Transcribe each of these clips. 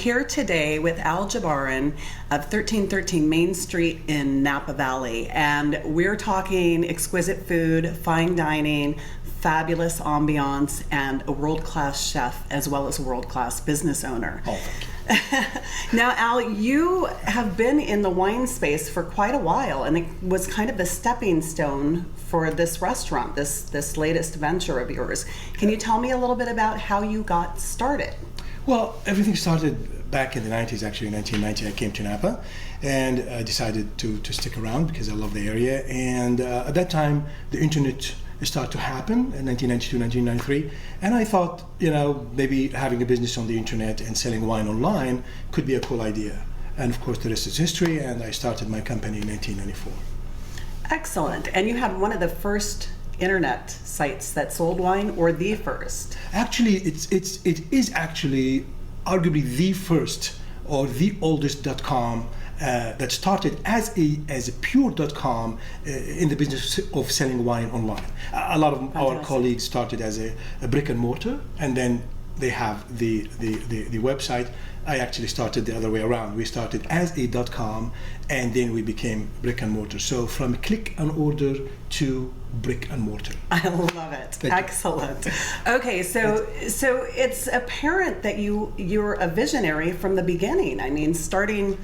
here today with Al Jabarin of 1313 Main Street in Napa Valley, and we're talking exquisite food, fine dining, fabulous ambiance, and a world-class chef as well as a world-class business owner. Oh, thank you. Now, Al, you have been in the wine space for quite a while, and it was kind of the stepping stone for this restaurant, this latest venture of yours. Can you tell me a little bit about how you got started? Well, everything started back in the 90s, actually. In 1990, I came to Napa and I decided to stick around because I love the area. And at that time, the internet started to happen in 1992, 1993. And I thought, maybe having a business on the internet and selling wine online could be a cool idea. And of course, the rest is history. And I started my company in 1994. Excellent. And you had one of the first internet sites that sold wine, or the first? Actually, it is actually arguably the first or the oldest .com that started as a pure .com in the business of selling wine online. A lot of our colleagues started as a brick and mortar, and then they have the website. I actually started the other way around. We started as a .com, and then we became brick and mortar. So from click and order to brick and mortar. I love it. Excellent. Okay, so it's apparent that you're a visionary from the beginning. I mean, starting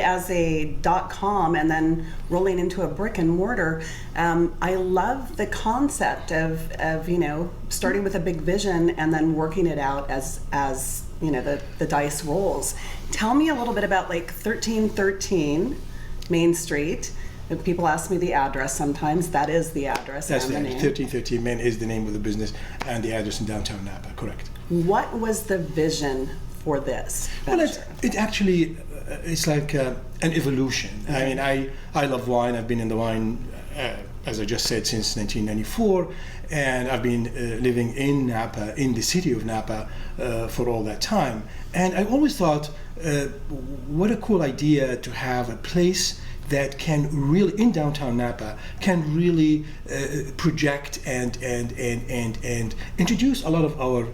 as a .com and then rolling into a brick and mortar. I love the concept of starting with a big vision and then working it out as the dice rolls. Tell me a little bit about 1313 Main Street. If people ask me the address sometimes, that is the address. That's and the name. 1313 Main is the name of the business and the address in downtown Napa, correct. What was the vision for this venture? Well, it actually, it's like an evolution. I mean, I love wine. I've been in the wine, as I just said, since 1994, and I've been living in Napa, in the city of Napa, for all that time. And I always thought, what a cool idea to have a place that can really, in downtown Napa, can really project and introduce a lot of our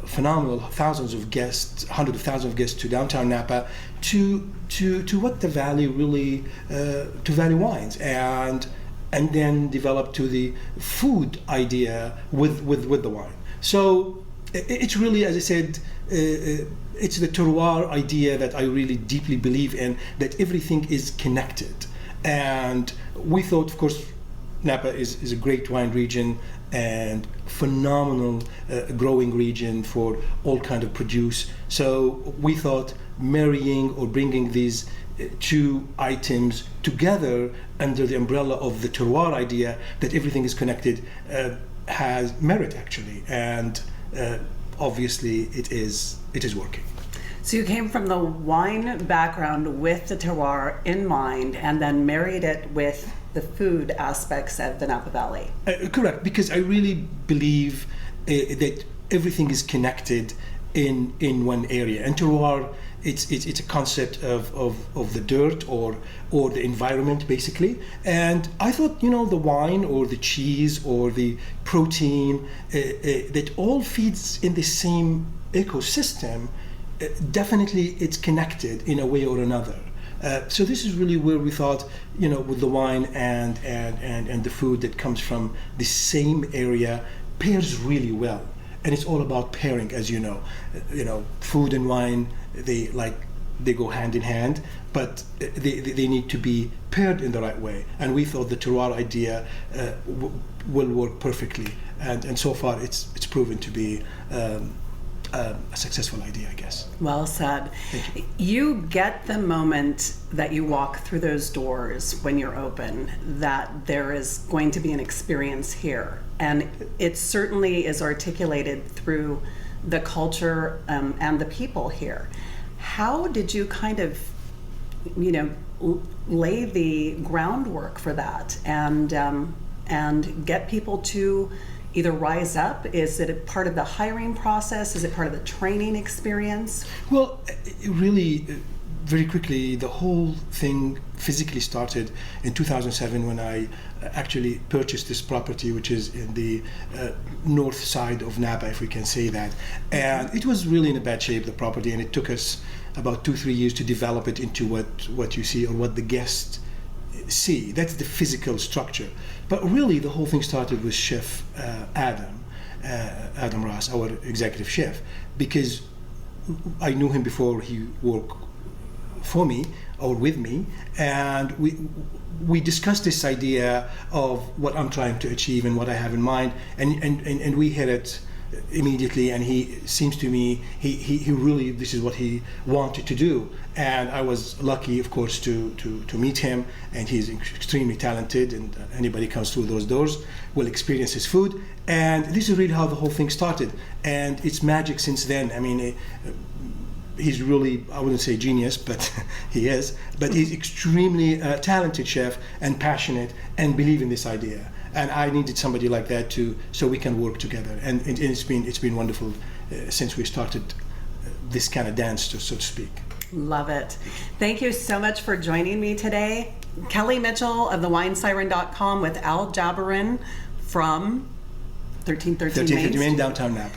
phenomenal thousands of guests, hundreds of thousands of guests to downtown Napa, to what the valley really, to valley wines, and then develop to the food idea with the wine. So it's really, as I said, it's the terroir idea that I really deeply believe in, that everything is connected. And we thought, of course, Napa is a great wine region and phenomenal growing region for all kind of produce. So we thought marrying or bringing these two items together under the umbrella of the terroir idea, that everything is connected, has merit actually. And obviously it is working. So you came from the wine background with the terroir in mind, and then married it with the food aspects of the Napa Valley. Correct, because I really believe that everything is connected in one area. And terroir, it's a concept of the dirt or the environment, basically. And I thought, the wine or the cheese or the protein, that all feeds in the same ecosystem. Definitely it's connected in a way or another. So this is really where we thought, with the wine and the food that comes from the same area pairs really well. And it's all about pairing, as you know. Food and wine, they go hand in hand, but they need to be paired in the right way. And we thought the terroir idea will work perfectly. And so far it's proven to be a successful idea, I guess. Well said. Thank you. You get the moment that you walk through those doors when you're open that there is going to be an experience here. And it certainly is articulated through the culture and the people here. How did you kind of, lay the groundwork for that and get people to either rise up? Is it a part of the hiring process? Is it part of the training experience? Well, really, very quickly, the whole thing physically started in 2007 when I actually purchased this property, which is in the north side of Napa, if we can say that. And it was really in a bad shape, the property, and it took us about 2-3 years to develop it into what you see or what the guests see. That's the physical structure. But really, the whole thing started with Chef Adam Ross, our executive chef, because I knew him before he worked for me or with me, and we discussed this idea of what I'm trying to achieve and what I have in mind, and we hit it immediately. And he seems to me he really, this is what he wanted to do, and I was lucky, of course, to meet him. And he's extremely talented, and anybody comes through those doors will experience his food. And this is really how the whole thing started, and it's magic since then. I mean, he's really, I wouldn't say genius, but he is. But he's extremely talented chef and passionate and believe in this idea. And I needed somebody like that so we can work together. And it's been wonderful since we started this kind of dance, so to speak. Love it. Thank you so much for joining me today. Kelly Mitchell of theWineSiren.com with Al Jabarin from 1313 Main, downtown Napa.